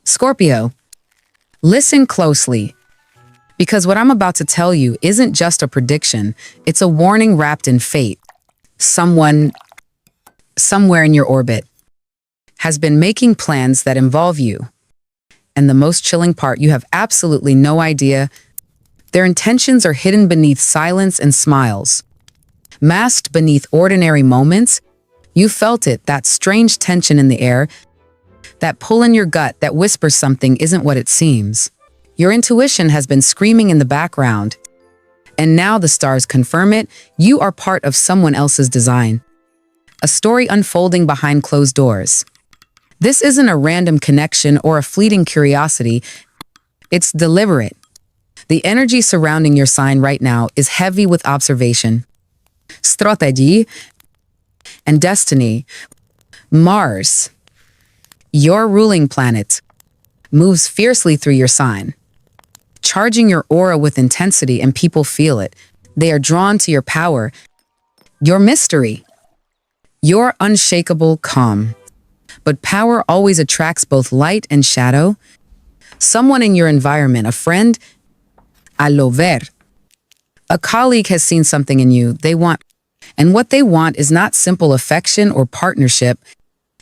Scorpio, listen closely, because what I'm about to tell you isn't just a prediction, it's a warning wrapped in fate. Someone, somewhere in your orbit, has been making plans that involve you. And the most chilling part, you have absolutely no idea. Their intentions are hidden beneath silence and smiles. Masked beneath ordinary moments, you felt it, that strange tension in the air, that pull in your gut that whispers something isn't what it seems. Your intuition has been screaming in the background. And now the stars confirm it, you are part of someone else's design. A story unfolding behind closed doors. This isn't a random connection or a fleeting curiosity. It's deliberate. The energy surrounding your sign right now is heavy with observation, strategy, and destiny. Mars, your ruling planet, moves fiercely through your sign, charging your aura with intensity, and people feel it. They are drawn to your power, your mystery, your unshakable calm. But power always attracts both light and shadow. Someone in your environment, a friend, a lover, a colleague has seen something in you they want. And what they want is not simple affection or partnership.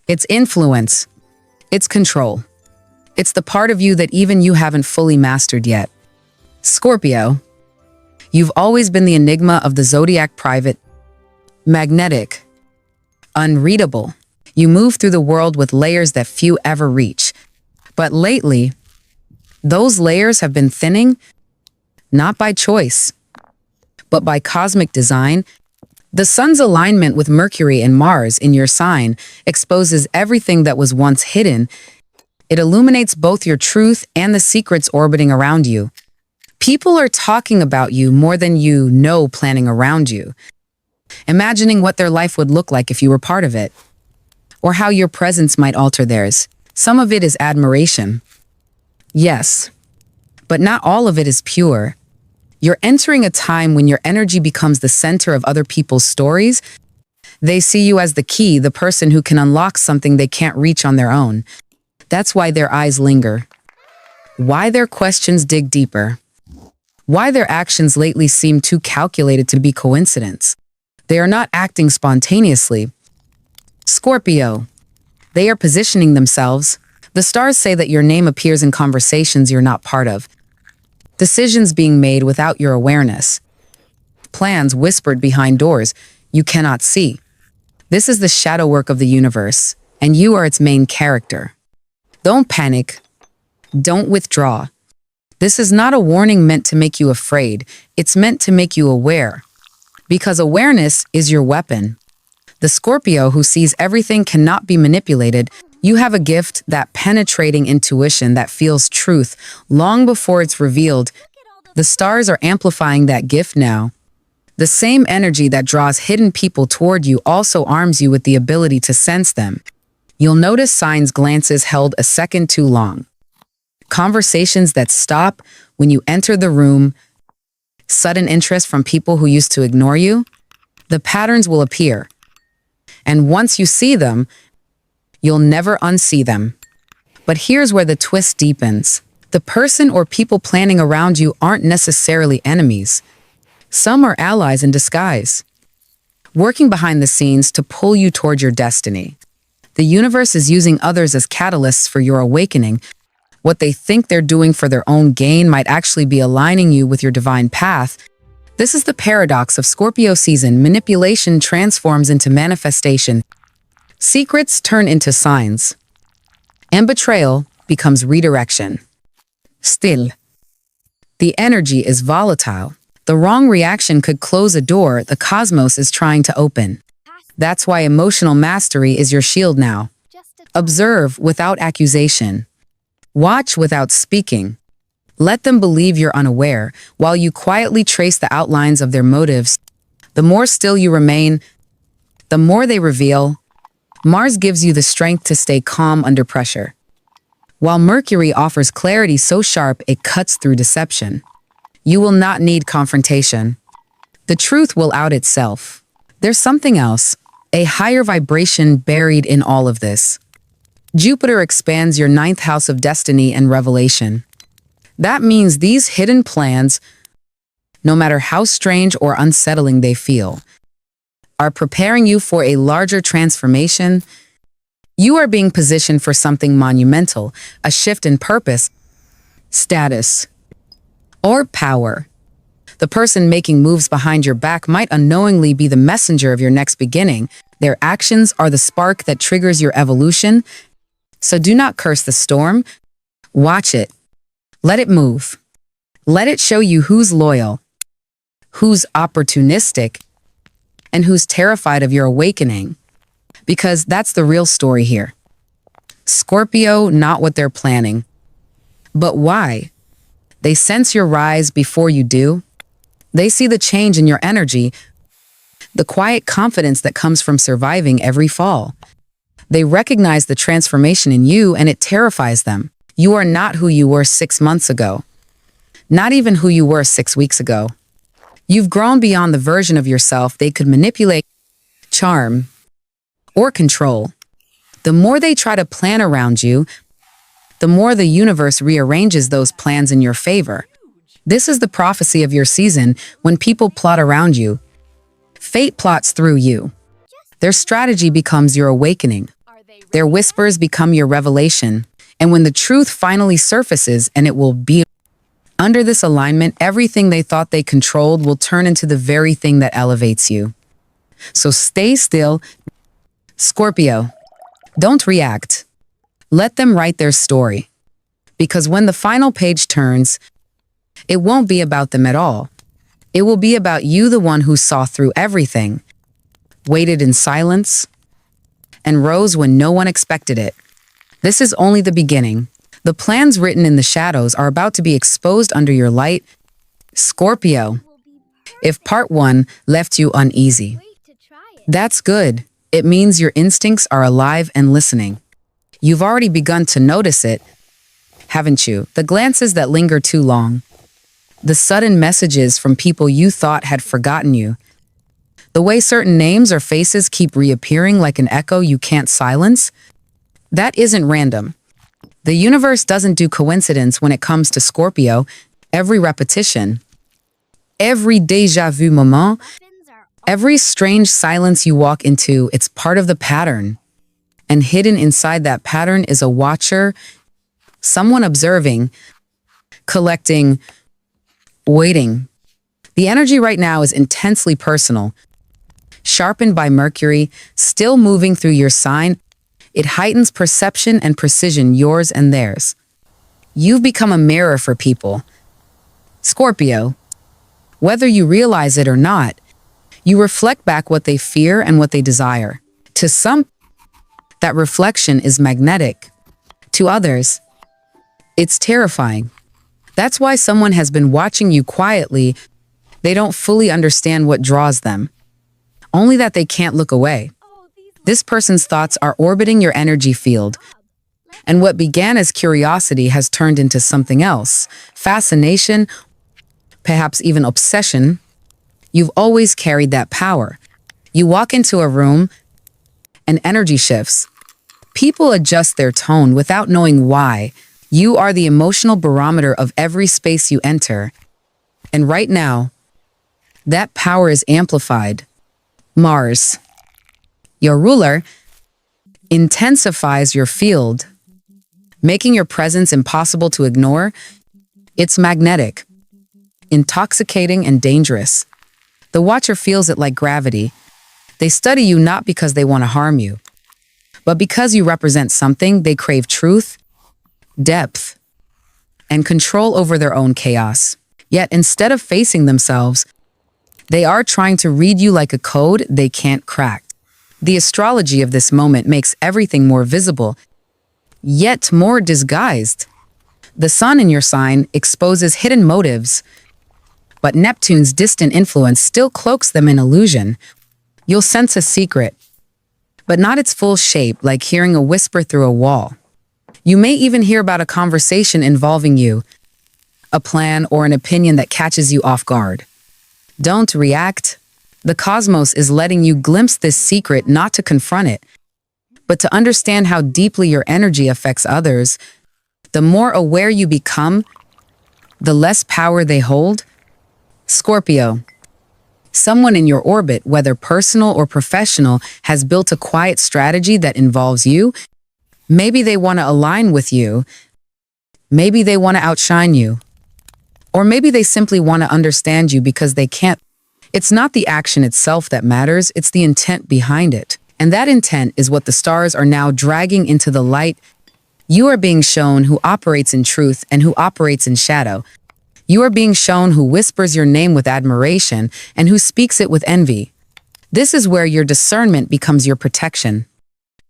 It's influence. It's control. It's the part of you that even you haven't fully mastered yet. Scorpio, you've always been the enigma of the zodiac, private, magnetic, unreadable. You move through the world with layers that few ever reach. But lately, those layers have been thinning, not by choice, but by cosmic design. The sun's alignment with Mercury and Mars in your sign exposes everything that was once hidden. It illuminates both your truth and the secrets orbiting around you. People are talking about you more than you know, planning around you, imagining what their life would look like if you were part of it, or how your presence might alter theirs. Some of it is admiration. Yes, but not all of it is pure. You're entering a time when your energy becomes the center of other people's stories. They see you as the key, the person who can unlock something they can't reach on their own. That's why their eyes linger. Why their questions dig deeper. Why their actions lately seem too calculated to be coincidence. They are not acting spontaneously. Scorpio, they are positioning themselves. The stars say that your name appears in conversations you're not part of. Decisions being made without your awareness. Plans whispered behind doors you cannot see. This is the shadow work of the universe, and you are its main character. Don't panic. Don't withdraw. This is not a warning meant to make you afraid. It's meant to make you aware. Because awareness is your weapon. The Scorpio who sees everything cannot be manipulated. You have a gift, that penetrating intuition that feels truth long before it's revealed. The stars are amplifying that gift now. The same energy that draws hidden people toward you also arms you with the ability to sense them. You'll notice signs glances held a second too long. Conversations that stop when you enter the room. Sudden interest from people who used to ignore you. The patterns will appear. And once you see them, you'll never unsee them. But here's where the twist deepens. The person or people planning around you aren't necessarily enemies. Some are allies in disguise, working behind the scenes to pull you toward your destiny. The universe is using others as catalysts for your awakening. What they think they're doing for their own gain might actually be aligning you with your divine path. This is the paradox of Scorpio season. Manipulation transforms into manifestation. Secrets turn into signs. And betrayal becomes redirection. Still, the energy is volatile. The wrong reaction could close a door the cosmos is trying to open. That's why emotional mastery is your shield now. Observe without accusation. Watch without speaking. Let them believe you're unaware, while you quietly trace the outlines of their motives. The more still you remain, the more they reveal. Mars gives you the strength to stay calm under pressure, while Mercury offers clarity so sharp it cuts through deception. You will not need confrontation. The truth will out itself. There's something else, a higher vibration buried in all of this. Jupiter expands your ninth house of destiny and revelation. That means these hidden plans, no matter how strange or unsettling they feel, are preparing you for a larger transformation. You are being positioned for something monumental, a shift in purpose, status, or power. The person making moves behind your back might unknowingly be the messenger of your next beginning. Their actions are the spark that triggers your evolution. So do not curse the storm. Watch it. Let it move. Let it show you who's loyal, who's opportunistic, and who's terrified of your awakening. Because that's the real story here. Scorpio, not what they're planning, but why. They sense your rise before you do. They see the change in your energy, the quiet confidence that comes from surviving every fall. They recognize the transformation in you, and it terrifies them. You are not who you were 6 months ago, not even who you were 6 weeks ago. You've grown beyond the version of yourself they could manipulate, charm, or control. The more they try to plan around you, the more the universe rearranges those plans in your favor. This is the prophecy of your season. When people plot around you, fate plots through you. Their strategy becomes your awakening. Their whispers become your revelation. And when the truth finally surfaces, and it will be under this alignment, everything they thought they controlled will turn into the very thing that elevates you. So stay still, Scorpio. Don't react. Let them write their story. Because when the final page turns, it won't be about them at all. It will be about you, the one who saw through everything, waited in silence, and rose when no one expected it. This is only the beginning. The plans written in the shadows are about to be exposed under your light. Scorpio, if part 1 left you uneasy, that's good. It means your instincts are alive and listening. You've already begun to notice it, haven't you? The glances that linger too long. The sudden messages from people you thought had forgotten you. The way certain names or faces keep reappearing like an echo you can't silence. That isn't random. The universe doesn't do coincidence when it comes to Scorpio. Every repetition, every déjà vu moment, every strange silence you walk into, it's part of the pattern. And hidden inside that pattern is a watcher, someone observing, collecting, waiting. The energy right now is intensely personal, sharpened by Mercury, still moving through your sign. It heightens perception and precision, yours and theirs. You've become a mirror for people. Scorpio, whether you realize it or not, you reflect back what they fear and what they desire. To some, that reflection is magnetic. To others, it's terrifying. That's why someone has been watching you quietly. They don't fully understand what draws them, only that they can't look away. This person's thoughts are orbiting your energy field, and what began as curiosity has turned into something else. Fascination, perhaps even obsession. You've always carried that power. You walk into a room, and energy shifts. People adjust their tone without knowing why. You are the emotional barometer of every space you enter. And right now, that power is amplified. Mars, your ruler, intensifies your field, making your presence impossible to ignore. It's magnetic, intoxicating, and dangerous. The watcher feels it like gravity. They study you not because they want to harm you, but because you represent something. They crave truth, depth, and control over their own chaos. Yet instead of facing themselves, they are trying to read you like a code they can't crack. The astrology of this moment makes everything more visible, yet more disguised. The sun in your sign exposes hidden motives, but Neptune's distant influence still cloaks them in illusion. You'll sense a secret, but not its full shape, like hearing a whisper through a wall. You may even hear about a conversation involving you, a plan or an opinion that catches you off guard. Don't react. The cosmos is letting you glimpse this secret, not to confront it, But to understand how deeply your energy affects others, the more aware you become, the less power they hold. Scorpio. Someone in your orbit, whether personal or professional, has built a quiet strategy that involves you. Maybe they want to align with you. Maybe they want to outshine you. Or maybe they simply want to understand you because they can't. It's not the action itself that matters, it's the intent behind it. And that intent is what the stars are now dragging into the light. You are being shown who operates in truth and who operates in shadow. You are being shown who whispers your name with admiration and who speaks it with envy. This is where your discernment becomes your protection.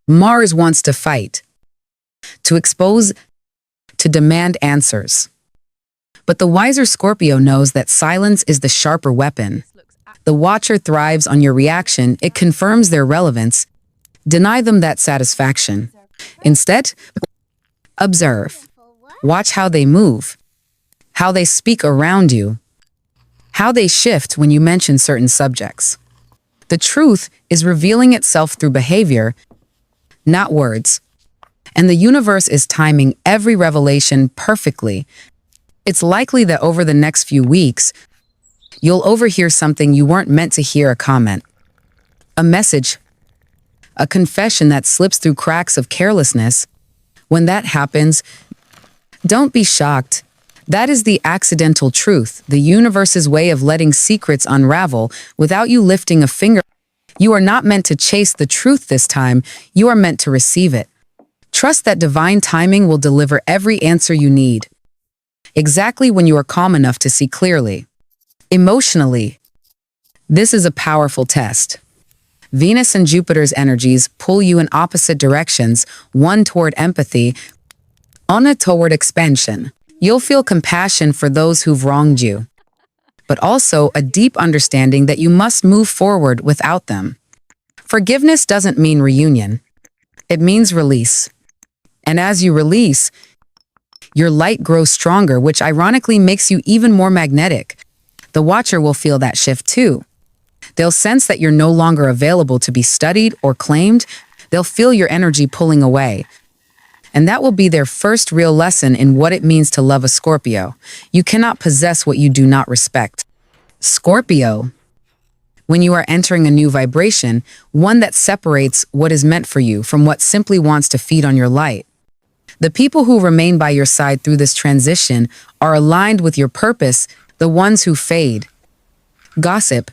Mars wants to fight, to expose, to demand answers. But the wiser Scorpio knows that silence is the sharper weapon. The watcher thrives on your reaction. It confirms their relevance. Deny them that satisfaction. Instead, observe. Watch how they move, how they speak around you, how they shift when you mention certain subjects. The truth is revealing itself through behavior, not words. And the universe is timing every revelation perfectly. It's likely that over the next few weeks, you'll overhear something you weren't meant to hear, a comment, a message, a confession that slips through cracks of carelessness. When that happens, don't be shocked. That is the accidental truth, the universe's way of letting secrets unravel without you lifting a finger. You are not meant to chase the truth this time, you are meant to receive it. Trust that divine timing will deliver every answer you need, exactly when you are calm enough to see clearly. Emotionally, this is a powerful test. Venus and Jupiter's energies pull you in opposite directions, one toward empathy, one toward expansion. You'll feel compassion for those who've wronged you, but also a deep understanding that you must move forward without them. Forgiveness doesn't mean reunion. It means release. And as you release, your light grows stronger, which ironically makes you even more magnetic. The watcher will feel that shift too. They'll sense that you're no longer available to be studied or claimed. They'll feel your energy pulling away. And that will be their first real lesson in what it means to love a Scorpio. You cannot possess what you do not respect. Scorpio. When you are entering a new vibration, one that separates what is meant for you from what simply wants to feed on your light. The people who remain by your side through this transition are aligned with your purpose. The ones who fade, gossip,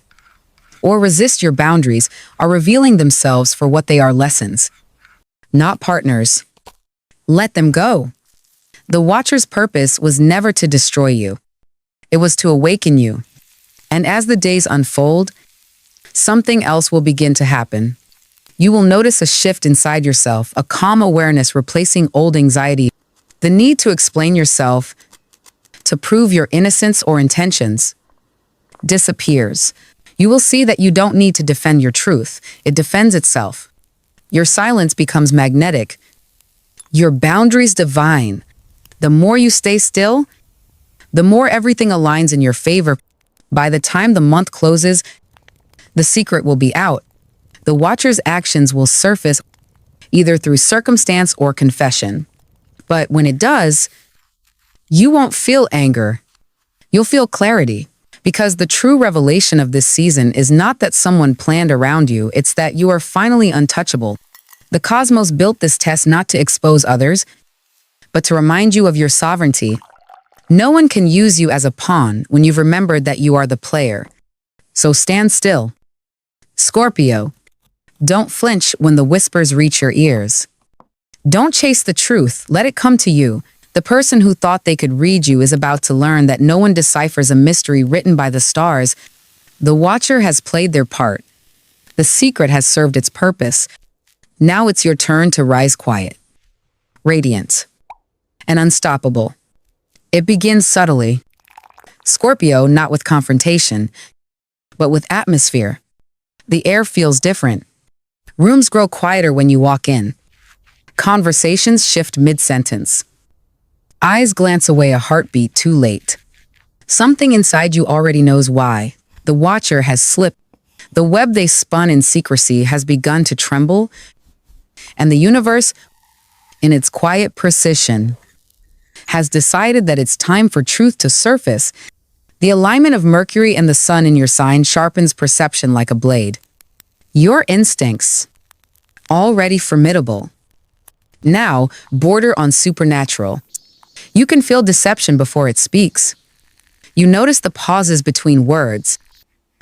or resist your boundaries are revealing themselves for what they are: lessons, not partners. Let them go. The watcher's purpose was never to destroy you. It was to awaken you. And as the days unfold, something else will begin to happen. You will notice a shift inside yourself, a calm awareness replacing old anxiety, the need to explain yourself, to prove your innocence or intentions, disappears. You will see that you don't need to defend your truth. It defends itself. Your silence becomes magnetic. Your boundaries divine. The more you stay still, the more everything aligns in your favor. By the time the month closes, the secret will be out. The watcher's actions will surface either through circumstance or confession. But when it does, you won't feel anger. You'll feel clarity. Because the true revelation of this season is not that someone planned around you, it's that you are finally untouchable. The cosmos built this test not to expose others, but to remind you of your sovereignty. No one can use you as a pawn when you've remembered that you are the player. So stand still. Scorpio, don't flinch when the whispers reach your ears. Don't chase the truth, let it come to you. The person who thought they could read you is about to learn that no one deciphers a mystery written by the stars. The watcher has played their part. The secret has served its purpose. Now it's your turn to rise quiet, radiant, and unstoppable. It begins subtly. Scorpio, not with confrontation, but with atmosphere. The air feels different. Rooms grow quieter when you walk in. Conversations shift mid-sentence. Eyes glance away a heartbeat too late. Something inside you already knows why. The watcher has slipped. The web they spun in secrecy has begun to tremble. And the universe, in its quiet precision, has decided that it's time for truth to surface. The alignment of Mercury and the Sun in your sign sharpens perception like a blade. Your instincts, already formidable, now border on supernatural. You can feel deception before it speaks. You notice the pauses between words,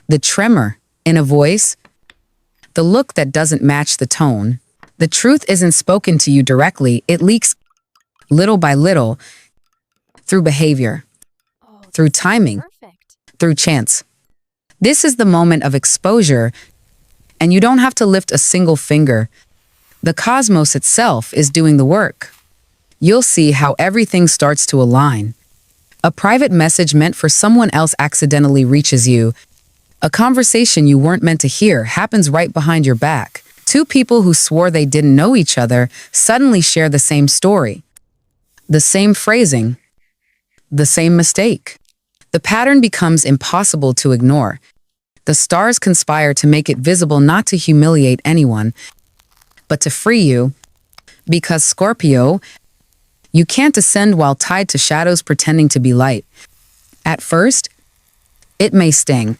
the tremor in a voice, the look that doesn't match the tone. The truth isn't spoken to you directly, it leaks little by little through behavior, through timing, through chance. This is the moment of exposure, and you don't have to lift a single finger. The cosmos itself is doing the work. You'll see how everything starts to align. A private message meant for someone else accidentally reaches you. A conversation you weren't meant to hear happens right behind your back. Two people who swore they didn't know each other suddenly share the same story, the same phrasing, the same mistake. The pattern becomes impossible to ignore. The stars conspire to make it visible, not to humiliate anyone, but to free you. Because Scorpio, you can't ascend while tied to shadows pretending to be light. At first, it may sting.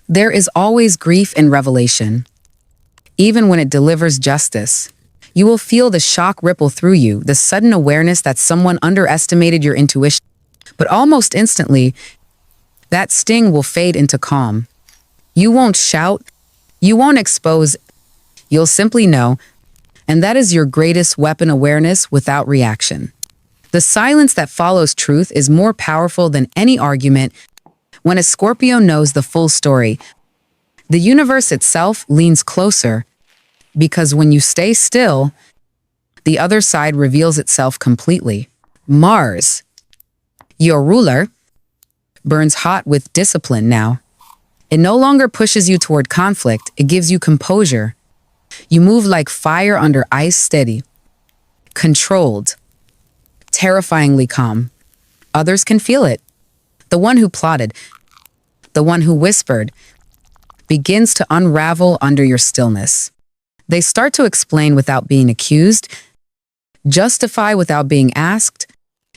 There is always grief in revelation. Even when it delivers justice, you will feel the shock ripple through you, the sudden awareness that someone underestimated your intuition. But almost instantly, that sting will fade into calm. You won't shout, you won't expose, you'll simply know, and that is your greatest weapon: awareness without reaction. The silence that follows truth is more powerful than any argument. When a Scorpio knows the full story, the universe itself leans closer, because when you stay still, the other side reveals itself completely. Mars, your ruler, burns hot with discipline now. It no longer pushes you toward conflict, it gives you composure. You move like fire under ice, steady, controlled, terrifyingly calm. Others can feel it. The one who plotted, the one who whispered, begins to unravel under your stillness. They start to explain without being accused, justify without being asked.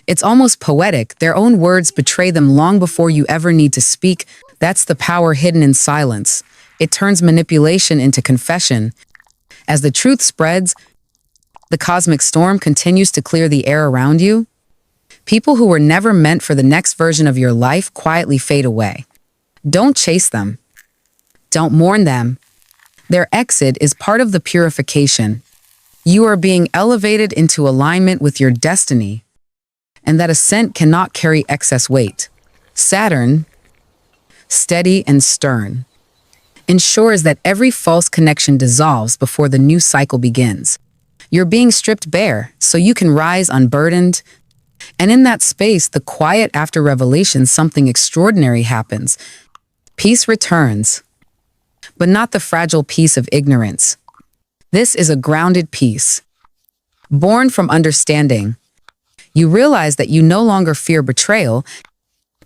It's almost poetic. Their own words betray them long before you ever need to speak. That's the power hidden in silence. It turns manipulation into confession. As the truth spreads, the cosmic storm continues to clear the air around you. People who were never meant for the next version of your life quietly fade away. Don't chase them. Don't mourn them. Their exit is part of the purification. You are being elevated into alignment with your destiny, and that ascent cannot carry excess weight. Saturn, steady and stern, ensures that every false connection dissolves before the new cycle begins. You're being stripped bare so you can rise unburdened. And in that space, the quiet after revelation, something extraordinary happens. Peace returns, but not the fragile peace of ignorance. This is a grounded peace, born from understanding. You realize that you no longer fear betrayal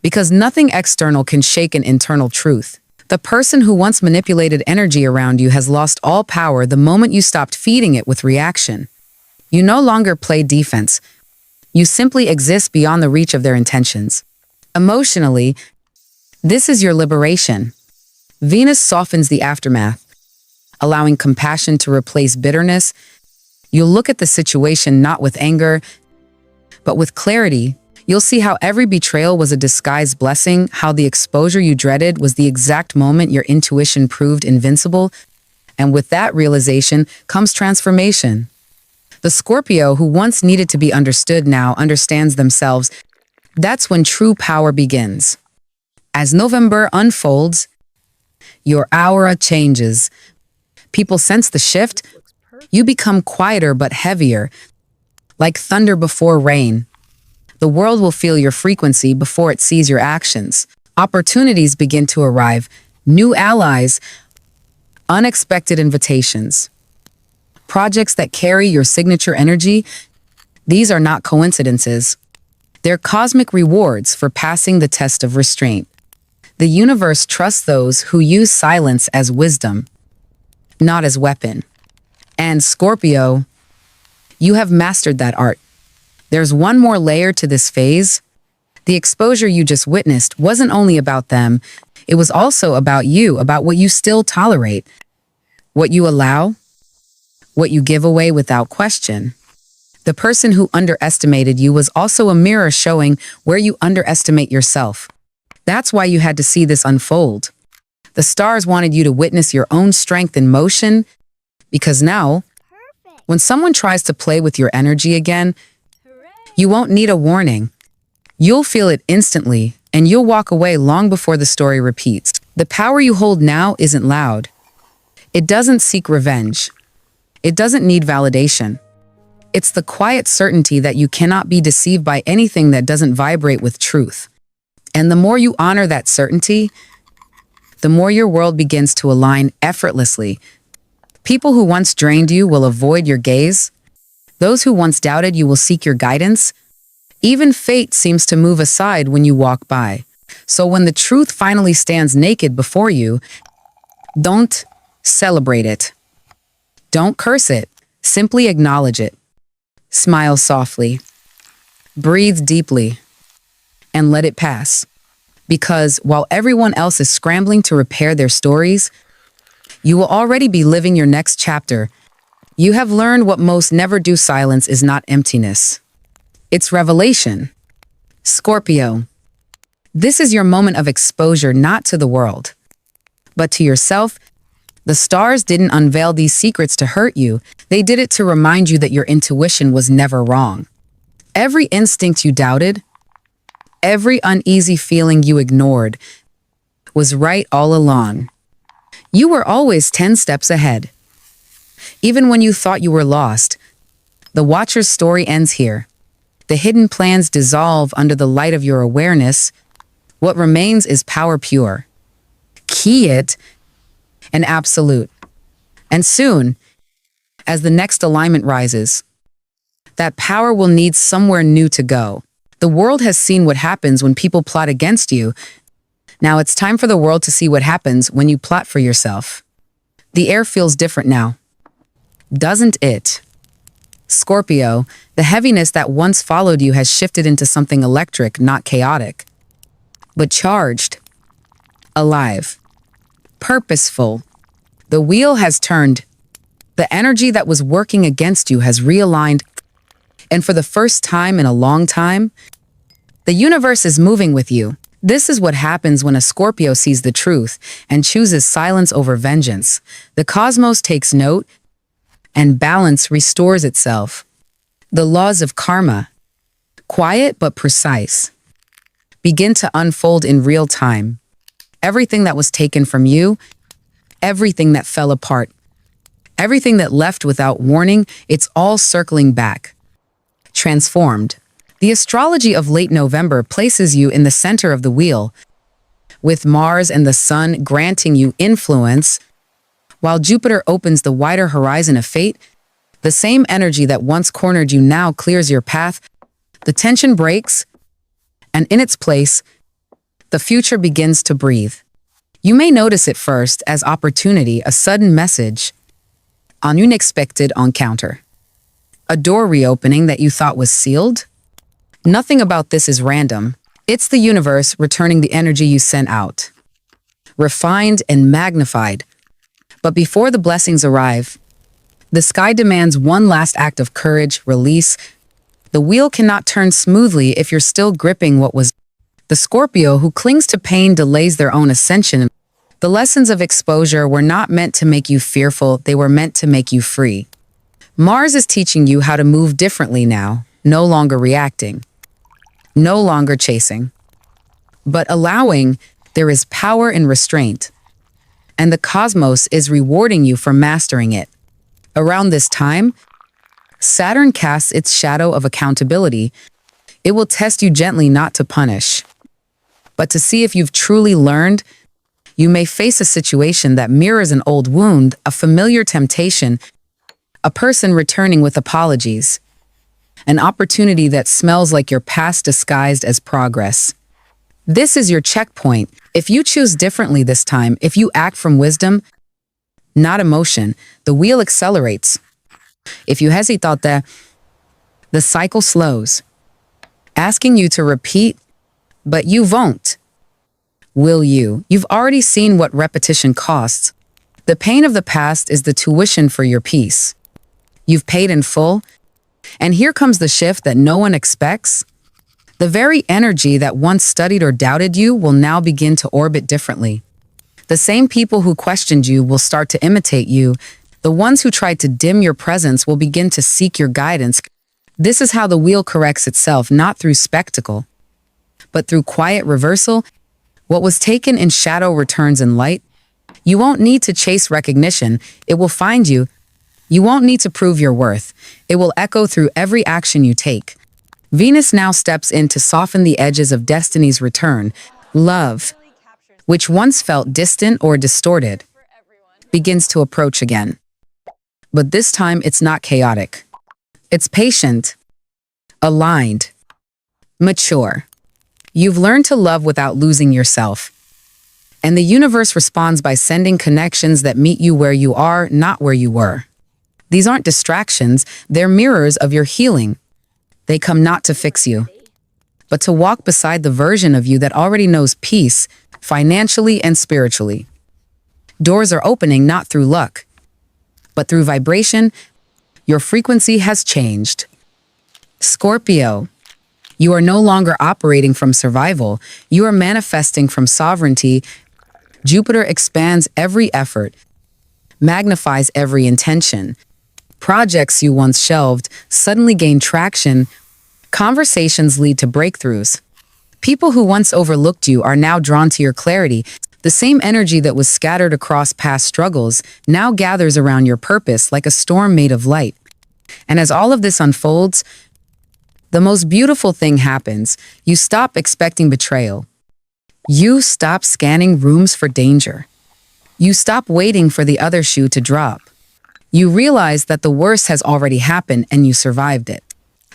because nothing external can shake an internal truth. The person who once manipulated energy around you has lost all power the moment you stopped feeding it with reaction. You no longer play defense. You simply exist beyond the reach of their intentions. Emotionally, this is your liberation. Venus softens the aftermath, allowing compassion to replace bitterness. You'll look at the situation not with anger, but with clarity. You'll see how every betrayal was a disguised blessing, how the exposure you dreaded was the exact moment your intuition proved invincible. And with that realization comes transformation. The Scorpio who once needed to be understood now understands themselves. That's when true power begins. As November unfolds, your aura changes. People sense the shift. You become quieter but heavier, like thunder before rain. The world will feel your frequency before it sees your actions. Opportunities begin to arrive, new allies, unexpected invitations. Projects that carry your signature energy, these are not coincidences. They're cosmic rewards for passing the test of restraint. The universe trusts those who use silence as wisdom, not as weapon. And Scorpio, You have mastered that art. There's one more layer to this phase. The exposure you just witnessed wasn't only about them, it was also about you, about what you still tolerate, what you allow, what you give away without question. The person who underestimated you was also a mirror showing where you underestimate yourself. That's why you had to see this unfold. The stars wanted you to witness your own strength in motion, because now, when someone tries to play with your energy again, you won't need a warning. You'll feel it instantly, and you'll walk away long before the story repeats. The power you hold now isn't loud. It doesn't seek revenge. It doesn't need validation. It's the quiet certainty that you cannot be deceived by anything that doesn't vibrate with truth. And the more you honor that certainty, the more your world begins to align effortlessly. People who once drained you will avoid your gaze. Those who once doubted you will seek your guidance. Even fate seems to move aside when you walk by. So when the truth finally stands naked before you, don't celebrate it. Don't curse it. Simply acknowledge it. Smile softly. Breathe deeply. And let it pass. Because while everyone else is scrambling to repair their stories, you will already be living your next chapter. You have learned what most never do. Silence is not emptiness. It's revelation. Scorpio. This is your moment of exposure, not to the world, but to yourself. The stars didn't unveil these secrets to hurt you. They did it to remind you that your intuition was never wrong. Every instinct you doubted, every uneasy feeling you ignored, was right all along. You were always 10 steps ahead. Even when you thought you were lost, the Watcher's story ends here. The hidden plans dissolve under the light of your awareness. What remains is power pure, quiet, and absolute. And soon, as the next alignment rises, that power will need somewhere new to go. The world has seen what happens when people plot against you. Now it's time for the world to see what happens when you plot for yourself. The air feels different now, doesn't it? Scorpio, the heaviness that once followed you has shifted into something electric, not chaotic, but charged, alive, purposeful. The wheel has turned. The energy that was working against you has realigned. And for the first time in a long time, the universe is moving with you. This is what happens when a Scorpio sees the truth and chooses silence over vengeance. The cosmos takes note, and balance restores itself. The laws of karma, quiet but precise, begin to unfold in real time. Everything that was taken from you, everything that fell apart, everything that left without warning, it's all circling back. Transformed. The astrology of late November places you in the center of the wheel, with Mars and the Sun granting you influence, while Jupiter opens the wider horizon of fate. The same energy that once cornered you now clears your path. The tension breaks, and in its place, the future begins to breathe. You may notice it first as opportunity, a sudden message, an unexpected encounter, a door reopening that you thought was sealed. Nothing about this is random. It's the universe returning the energy you sent out, refined and magnified. But before the blessings arrive, the sky demands one last act of courage, release. The wheel cannot turn smoothly if you're still gripping what was. The Scorpio who clings to pain delays their own ascension. The lessons of exposure were not meant to make you fearful, they were meant to make you free. Mars is teaching you how to move differently now, no longer reacting, no longer chasing, but allowing. There is power in restraint, and the cosmos is rewarding you for mastering it. Around this time, Saturn casts its shadow of accountability. It will test you gently, not to punish, but to see if you've truly learned. You may face a situation that mirrors an old wound, a familiar temptation, a person returning with apologies, an opportunity that smells like your past disguised as progress. This is your checkpoint. If you choose differently this time, if you act from wisdom, not emotion, the wheel accelerates. If you hesitate, The cycle slows, asking you to repeat, but you won't. Will you? You've already seen what repetition costs. The pain of the past is the tuition for your peace. You've paid in full, and here comes the shift that no one expects. The very energy that once studied or doubted you will now begin to orbit differently. The same people who questioned you will start to imitate you. The ones who tried to dim your presence will begin to seek your guidance. This is how the wheel corrects itself, not through spectacle, but through quiet reversal. What was taken in shadow returns in light. You won't need to chase recognition. It will find you. You won't need to prove your worth. It will echo through every action you take. Venus now steps in to soften the edges of destiny's return. Love, which once felt distant or distorted, begins to approach again. But this time it's not chaotic. It's patient, aligned, mature. You've learned to love without losing yourself. And the universe responds by sending connections that meet you where you are, not where you were. These aren't distractions, they're mirrors of your healing. They come not to fix you, but to walk beside the version of you that already knows peace, financially and spiritually. Doors are opening not through luck, but through vibration. Your frequency has changed. Scorpio, you are no longer operating from survival. You are manifesting from sovereignty. Jupiter expands every effort, magnifies every intention. Projects you once shelved suddenly gain traction. Conversations lead to breakthroughs. People who once overlooked you are now drawn to your clarity. The same energy that was scattered across past struggles now gathers around your purpose like a storm made of light. And as all of this unfolds, the most beautiful thing happens. You stop expecting betrayal. You stop scanning rooms for danger. You stop waiting for the other shoe to drop. You realize that the worst has already happened and you survived it.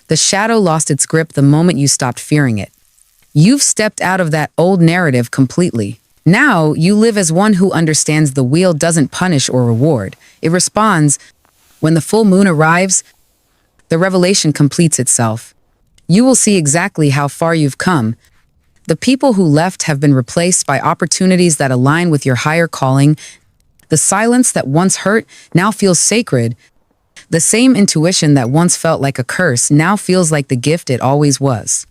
The shadow lost its grip the moment you stopped fearing it. You've stepped out of that old narrative completely. Now you live as one who understands the wheel doesn't punish or reward. It responds. When the full moon arrives, the revelation completes itself. You will see exactly how far you've come. The people who left have been replaced by opportunities that align with your higher calling. The silence that once hurt now feels sacred. The same intuition that once felt like a curse now feels like the gift it always was.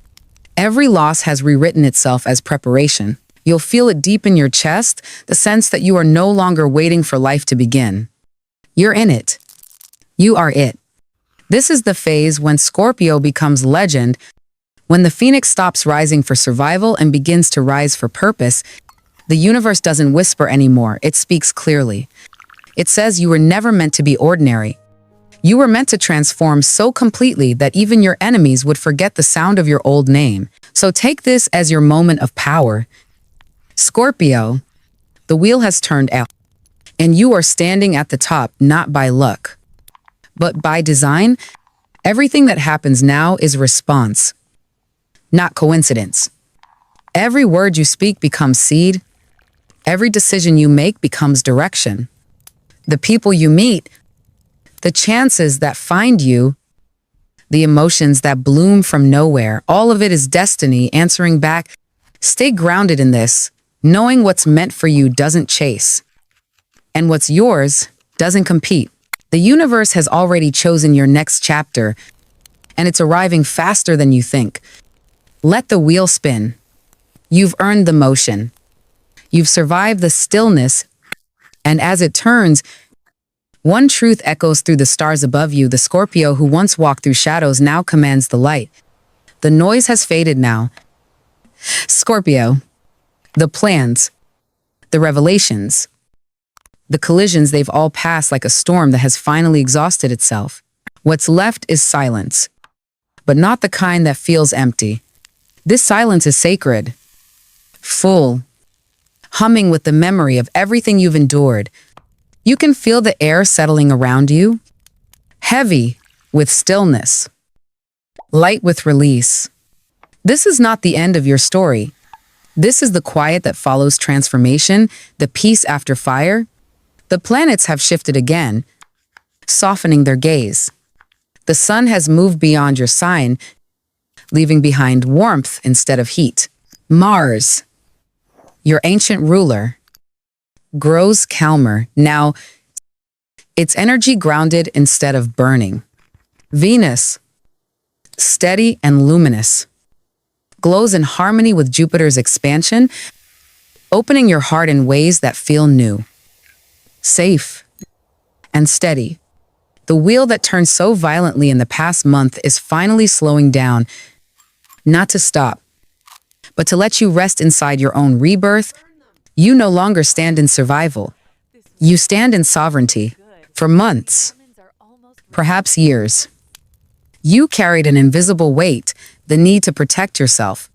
Every loss has rewritten itself as preparation. You'll feel it deep in your chest, the sense that you are no longer waiting for life to begin. You're in it. You are it. This is the phase when Scorpio becomes legend, when the phoenix stops rising for survival and begins to rise for purpose. The universe doesn't whisper anymore, it speaks clearly. It says you were never meant to be ordinary. You were meant to transform so completely that even your enemies would forget the sound of your old name. So take this as your moment of power. Scorpio, the wheel has turned out, and you are standing at the top not by luck, but by design. Everything that happens now is response, not coincidence. Every word you speak becomes seed. Every decision you make becomes direction. The people you meet, the chances that find you, the emotions that bloom from nowhere, all of it is destiny answering back. Stay grounded in this, knowing what's meant for you doesn't chase, and what's yours doesn't compete. The universe has already chosen your next chapter, and it's arriving faster than you think. Let the wheel spin. You've earned the motion. You've survived the stillness, and as it turns, one truth echoes through the stars above you. The Scorpio who once walked through shadows now commands the light. The noise has faded now. Scorpio, the plans, the revelations, the collisions, they've all passed like a storm that has finally exhausted itself. What's left is silence, but not the kind that feels empty. This silence is sacred, full, humming with the memory of everything you've endured. You can feel the air settling around you, heavy with stillness, light with release. This is not the end of your story. This is the quiet that follows transformation, the peace after fire. The planets have shifted again, softening their gaze. The sun has moved beyond your sign, leaving behind warmth instead of heat. Mars, your ancient ruler, grows calmer, now its energy grounded instead of burning. Venus, steady and luminous, glows in harmony with Jupiter's expansion, opening your heart in ways that feel new. Safe and steady. The wheel that turned so violently in the past month is finally slowing down, not to stop, but to let you rest inside your own rebirth. You no longer stand in survival. You stand in sovereignty. For months, perhaps years, you carried an invisible weight, the need to protect yourself,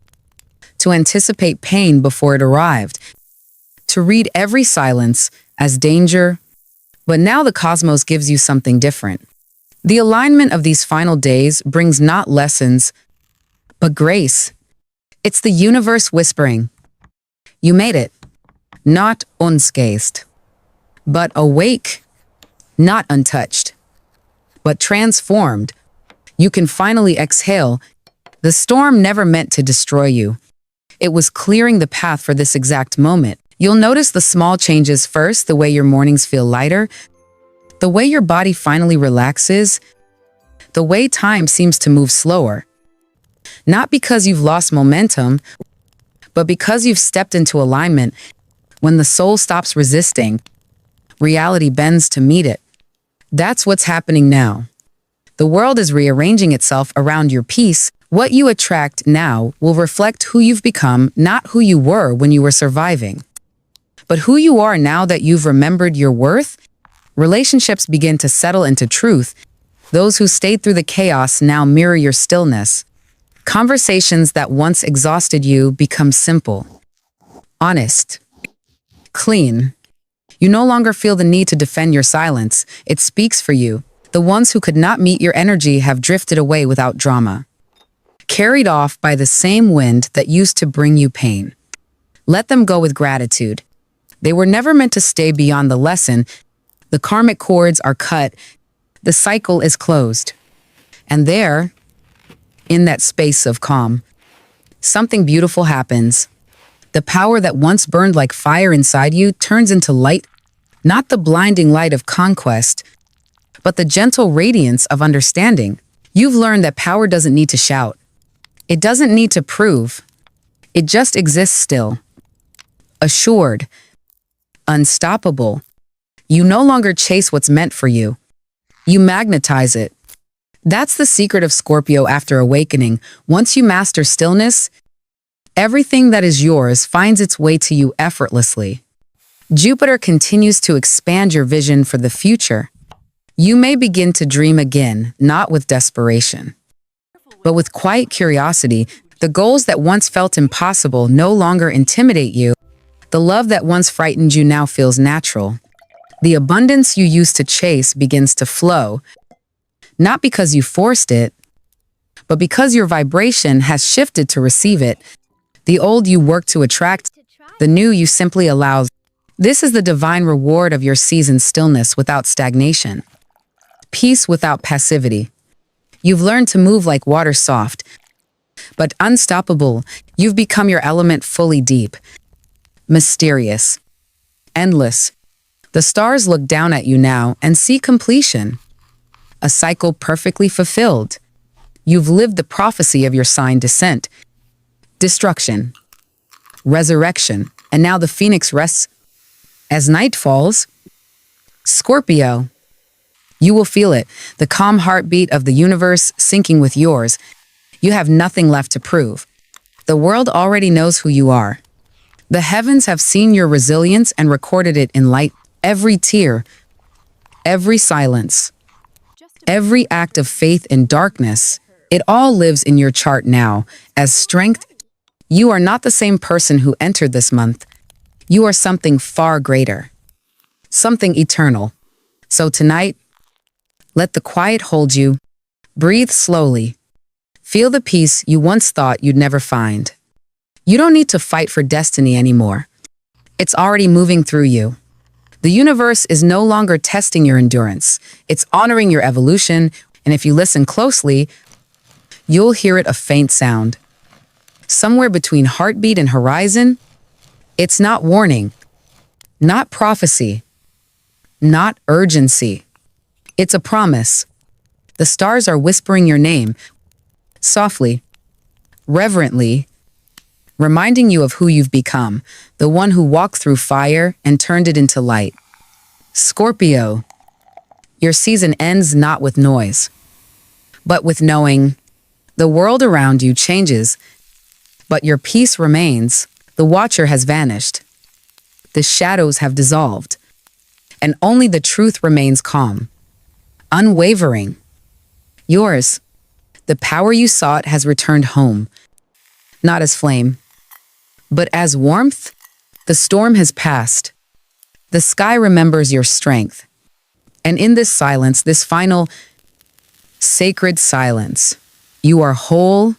to anticipate pain before it arrived, to read every silence as danger. But now the cosmos gives you something different. The alignment of these final days brings not lessons, but grace. It's the universe whispering, you made it, not unscathed, but awake, not untouched, but transformed. You can finally exhale. The storm never meant to destroy you. It was clearing the path for this exact moment. You'll notice the small changes first, the way your mornings feel lighter, the way your body finally relaxes, the way time seems to move slower. Not because you've lost momentum, but because you've stepped into alignment. When the soul stops resisting, reality bends to meet it. That's what's happening now. The world is rearranging itself around your peace. What you attract now will reflect who you've become, not who you were when you were surviving, but who you are now that you've remembered your worth. Relationships begin to settle into truth. Those who stayed through the chaos now mirror your stillness. Conversations that once exhausted you become simple, honest, clean. You no longer feel the need to defend your silence. It speaks for you. The ones who could not meet your energy have drifted away without drama, carried off by the same wind that used to bring you pain. Let them go with gratitude. They were never meant to stay beyond the lesson. The karmic cords are cut. The cycle is closed. And there, in that space of calm, something beautiful happens. The power that once burned like fire inside you turns into light, not the blinding light of conquest, but the gentle radiance of understanding. You've learned that power doesn't need to shout. It doesn't need to prove. It just exists still. Assured. Unstoppable. You no longer chase what's meant for you. You magnetize it. That's the secret of Scorpio after awakening. Once you master stillness, everything that is yours finds its way to you effortlessly. Jupiter continues to expand your vision for the future. You may begin to dream again, not with desperation, but with quiet curiosity. The goals that once felt impossible no longer intimidate you. The love that once frightened you now feels natural. The abundance you used to chase begins to flow, not because you forced it, but because your vibration has shifted to receive it. The old you work to attract, the new you simply allow. This is the divine reward of your seasoned stillness without stagnation, peace without passivity. You've learned to move like water, soft, but unstoppable. You've become your element, fully deep, mysterious, endless. The stars look down at you now and see completion, a cycle perfectly fulfilled. You've lived the prophecy of your sign: descent, destruction, resurrection, and now the phoenix rests. As night falls, Scorpio, you will feel it, the calm heartbeat of the universe syncing with yours. You have nothing left to prove. The world already knows who you are. The heavens have seen your resilience and recorded it in light. Every tear, every silence, every act of faith in darkness, it all lives in your chart now as strength. You are not the same person who entered this month. You are something far greater, something eternal. So tonight, let the quiet hold you. Breathe slowly. Feel the peace you once thought you'd never find. You don't need to fight for destiny anymore. It's already moving through you. The universe is no longer testing your endurance. It's honoring your evolution. And if you listen closely, you'll hear it a faint sound. Somewhere between heartbeat and horizon, it's not warning, not prophecy, not urgency. It's a promise. The stars are whispering your name, softly, reverently, reminding you of who you've become, the one who walked through fire and turned it into light. Scorpio, your season ends not with noise, but with knowing. The world around you changes, but your peace remains. The watcher has vanished. The shadows have dissolved, and only the truth remains calm, unwavering. Yours, the power you sought has returned home, not as flame, but as warmth. The storm has passed. The sky remembers your strength. And in this silence, this final sacred silence, you are whole,